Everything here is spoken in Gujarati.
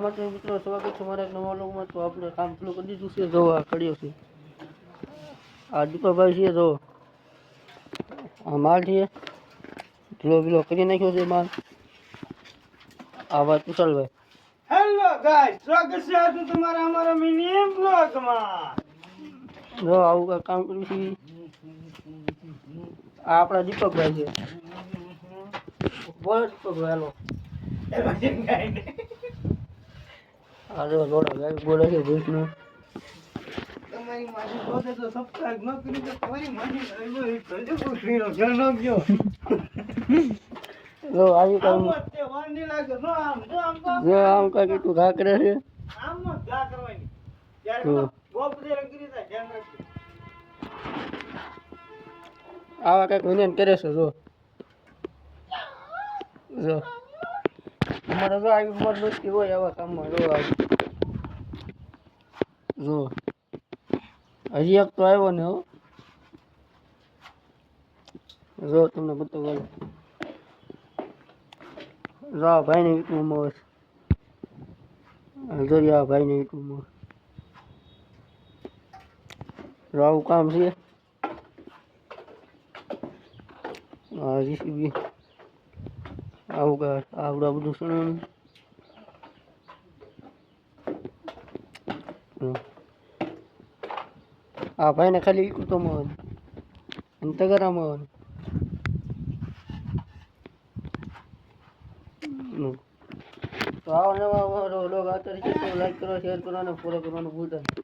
માટે મિત્રો સ્વાગત છે મારા એક નવા લોગમાં. તો આપણે કામ ચાલુ કરી દીધું છે. જો આ કર્યો છે, આ દીપાભાઈ છે. જો આ માલ છે, ઢીલો બીલો કરી નાખ્યો છે માલ. આ વાત કુશલભાઈ. હેલો ગાઈસ, સ્વાગત છે આજુ તમારા અમારા મિની બ્લોગમાં. જો આવું કાંઈ કામ કર્યું છે. આ આપણા દીપકભાઈ છે. બોલો દીપકભાઈ, હાલો. આ જો લોડા ગાય બોલે છે ભૂસનું. તમારી માસી જોતે તો સબસ્ક્રાઇબ ન કરી તો તમારી માસી કરજો પૂછીનો ધ્યાન રાખજો. જો આવી કામ તે વાર નહીં લાગે. જો આમ જો આમ કાંઈ તું ઘા કરે છે. આમ જ ગા કરવાની. ત્યારે જો ગોપ દે કરી તા ધ્યાન રાખજો. આવા કાંઈક વિનંતી કરે છે. જો જો અમારે જો આવી ઉંમર દોસ્તી હોય આવા કામમાં. જો આવી જો હજી એક તો આવ્યો ને. હો જો તમને બતાવું. જો આ ભાઈને યુટ્યુબમાં જો આ ભાઈને યુટ્યુબમાં જો આવું કામ છે. આ જીસીબી આવું કા આવડા બધું સુણવાનું. આ ભાઈને ખાલી યુટ્યુબમાં અને તગરામાં. તો આવા નવા લોગ આવતા રહેશે તો લાઈક કરો, શેર કરો અને ફોલો કરવાનું ભૂલતા નહીં.